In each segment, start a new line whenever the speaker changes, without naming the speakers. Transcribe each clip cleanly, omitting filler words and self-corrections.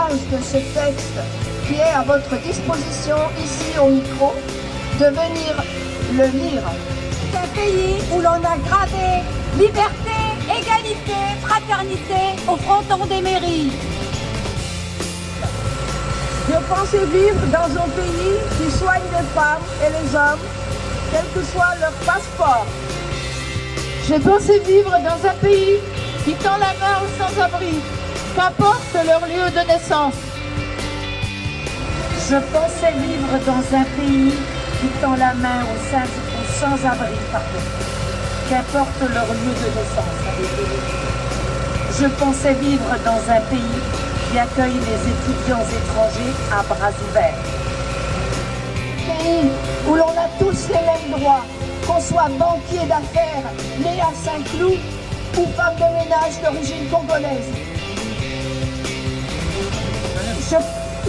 page de ce texte qui est à votre disposition ici au micro, de venir le lire.
C'est un pays où l'on a gravé liberté, égalité, fraternité au fronton des mairies.
Je pensais vivre dans un pays qui soigne les femmes et les hommes, quel que soit leur passeport.
Je pensais vivre dans un pays qui tend la main aux sans-abri, qu'importe leur lieu de naissance.
Je pensais vivre dans un pays qui tend la main aux sans-abri, qu'importe leur lieu de naissance. Je pensais vivre dans un pays qui accueille les étudiants étrangers à bras ouverts.
Pays où l'on a tous les mêmes droits, qu'on soit banquier d'affaires né à Saint-Cloud ou femme de ménage d'origine congolaise.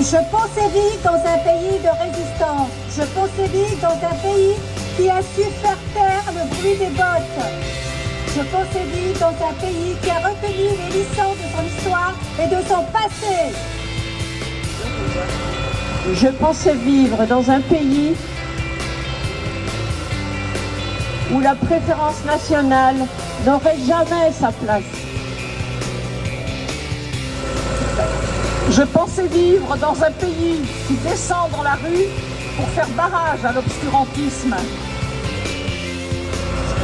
Je pensais vivre dans un pays de résistance. Je pensais vivre dans un pays qui a su faire taire le bruit des bottes. Je pensais vivre dans un pays qui a retenu les licences de son histoire et de son passé.
Je pensais vivre dans un pays où la préférence nationale n'aurait jamais sa place. Je pensais vivre dans un pays qui descend dans la rue pour faire barrage à l'obscurantisme.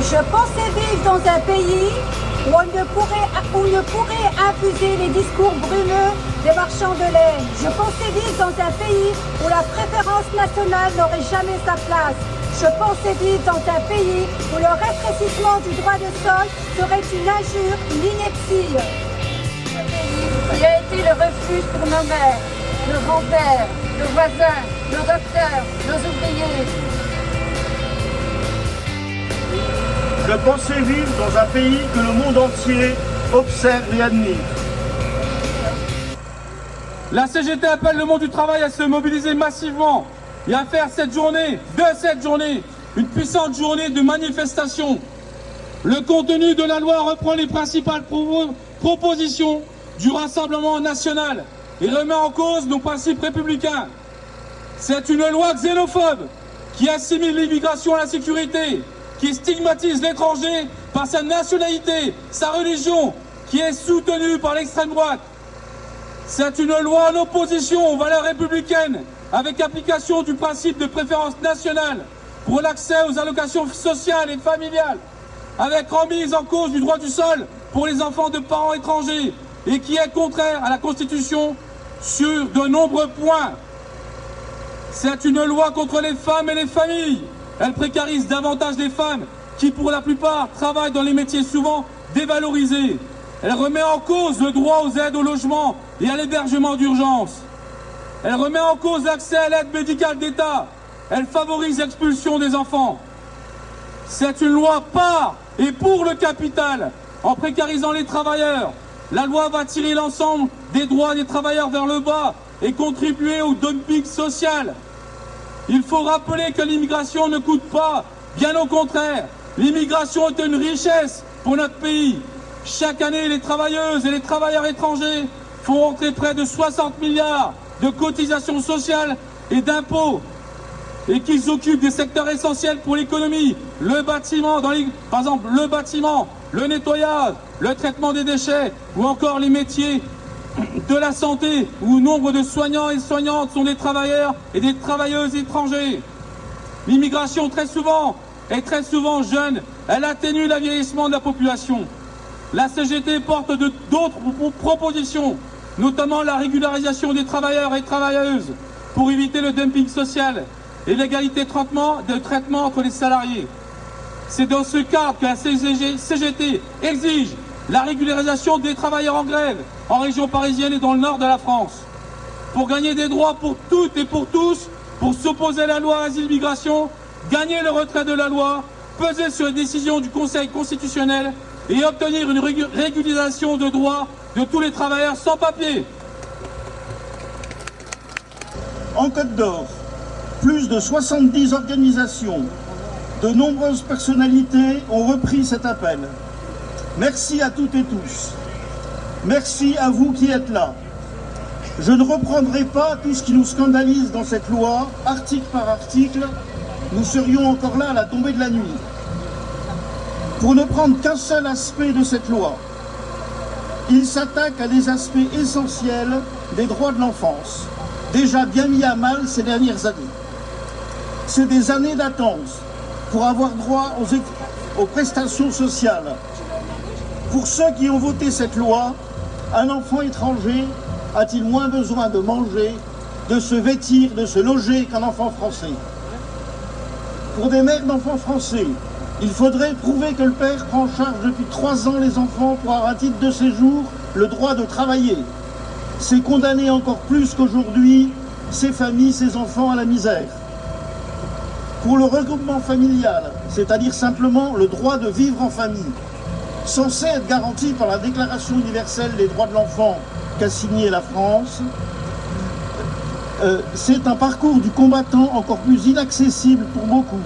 Je pensais vivre dans un pays où on ne pourrait infuser les discours brumeux des marchands de laine. Je pensais vivre dans un pays où la préférence nationale n'aurait jamais sa place. Je pensais vivre dans un pays où le rétrécissement du droit de sol serait une injure, une ineptie.
Qui a été le refuge pour nos mères, nos grands-pères, nos voisins, nos docteurs, nos ouvriers.
Je pensais vivre dans un pays que le monde entier observe et admire.
La CGT appelle le monde du travail à se mobiliser massivement et à faire cette journée, une puissante journée de manifestation. Le contenu de la loi reprend les principales propositions du Rassemblement national et remet en cause nos principes républicains. C'est une loi xénophobe qui assimile l'immigration à la sécurité, qui stigmatise l'étranger par sa nationalité, sa religion, qui est soutenue par l'extrême droite. C'est une loi en opposition aux valeurs républicaines, avec application du principe de préférence nationale pour l'accès aux allocations sociales et familiales, avec remise en cause du droit du sol pour les enfants de parents étrangers, et qui est contraire à la Constitution sur de nombreux points. C'est une loi contre les femmes et les familles. Elle précarise davantage les femmes qui, pour la plupart, travaillent dans les métiers souvent dévalorisés. Elle remet en cause le droit aux aides au logement et à l'hébergement d'urgence. Elle remet en cause l'accès à l'aide médicale d'État. Elle favorise l'expulsion des enfants. C'est une loi par et pour le capital, en précarisant les travailleurs. La loi va tirer l'ensemble des droits des travailleurs vers le bas et contribuer au dumping social. Il faut rappeler que l'immigration ne coûte pas, bien au contraire. L'immigration est une richesse pour notre pays. Chaque année, les travailleuses et les travailleurs étrangers font entrer près de 60 milliards de cotisations sociales et d'impôts, et qu'ils occupent des secteurs essentiels pour l'économie. Le bâtiment, par exemple le bâtiment, le nettoyage, le traitement des déchets, ou encore les métiers de la santé, où nombre de soignants et soignantes sont des travailleurs et des travailleuses étrangers. L'immigration, très souvent jeune, elle atténue le vieillissement de la population. La CGT porte d'autres propositions, notamment la régularisation des travailleurs et travailleuses pour éviter le dumping social et l'égalité de traitement entre les salariés. C'est dans ce cadre que la CGT exige la régularisation des travailleurs en grève en région parisienne et dans le nord de la France. Pour gagner des droits pour toutes et pour tous, pour s'opposer à la loi Asile-Migration, gagner le retrait de la loi, peser sur les décisions du Conseil constitutionnel et obtenir une régularisation de droits de tous les travailleurs sans papier.
En Côte d'Or, plus de 70 organisations, de nombreuses personnalités ont repris cet appel. Merci à toutes et tous. Merci à vous qui êtes là. Je ne reprendrai pas tout ce qui nous scandalise dans cette loi, article par article. Nous serions encore là à la tombée de la nuit. Pour ne prendre qu'un seul aspect de cette loi, il s'attaque à des aspects essentiels des droits de l'enfance, déjà bien mis à mal ces dernières années. C'est des années d'attente pour avoir droit aux prestations sociales. Pour ceux qui ont voté cette loi, un enfant étranger a-t-il moins besoin de manger, de se vêtir, de se loger qu'un enfant français? Pour des mères d'enfants français, il faudrait prouver que le père prend en charge depuis 3 ans les enfants pour avoir un titre de séjour, le droit de travailler. C'est condamner encore plus qu'aujourd'hui ces familles, ces enfants à la misère. Pour le regroupement familial, c'est-à-dire simplement le droit de vivre en famille, censé être garanti par la Déclaration universelle des droits de l'enfant qu'a signée la France, c'est un parcours du combattant encore plus inaccessible pour beaucoup.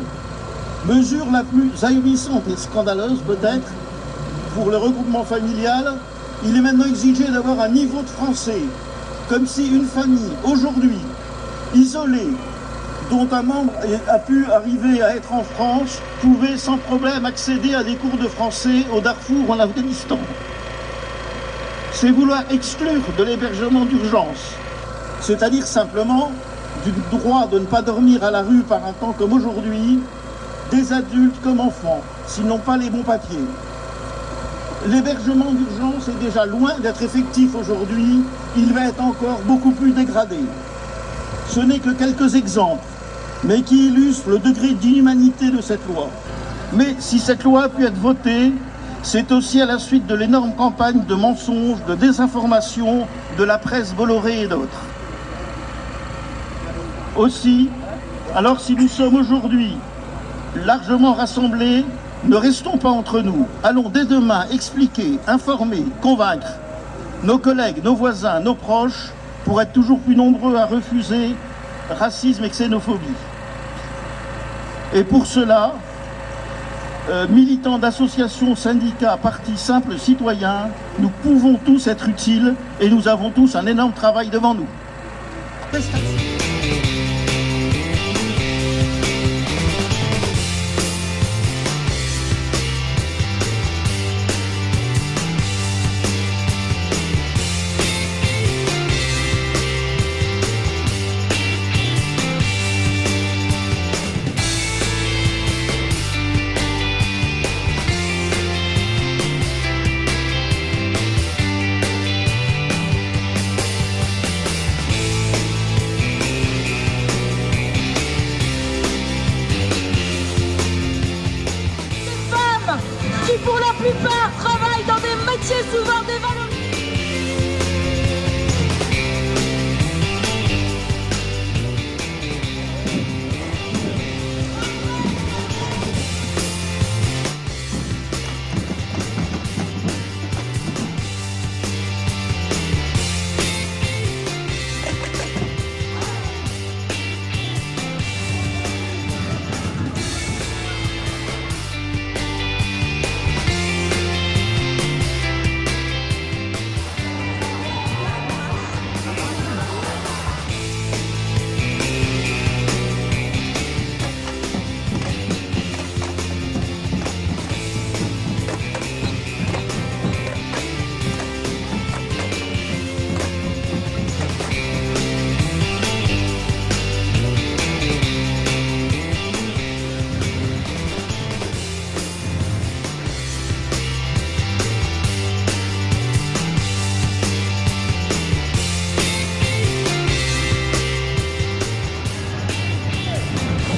Mesure la plus ahurissante et scandaleuse peut-être, pour le regroupement familial, il est maintenant exigé d'avoir un niveau de français, comme si une famille, aujourd'hui, isolée, dont un membre a pu arriver à être en France, pouvait sans problème accéder à des cours de français au Darfour ou en Afghanistan. C'est vouloir exclure de l'hébergement d'urgence, c'est-à-dire simplement du droit de ne pas dormir à la rue par un temps comme aujourd'hui, des adultes comme enfants, s'ils n'ont pas les bons papiers. L'hébergement d'urgence est déjà loin d'être effectif aujourd'hui, il va être encore beaucoup plus dégradé. Ce n'est que quelques exemples, mais qui illustrent le degré d'inhumanité de cette loi. Mais si cette loi a pu être votée, c'est aussi à la suite de l'énorme campagne de mensonges, de désinformation, de la presse Bolloré et d'autres. Aussi, alors si nous sommes aujourd'hui largement rassemblés, ne restons pas entre nous. Allons dès demain expliquer, informer, convaincre nos collègues, nos voisins, nos proches, pour être toujours plus nombreux à refuser racisme et xénophobie. Et pour cela, militants d'associations, syndicats, partis, simples citoyens, nous pouvons tous être utiles et nous avons tous un énorme travail devant nous.
Qui pour la plupart travaillent dans des métiers souvent dévalorisés.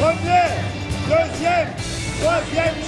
Première, deuxième, troisième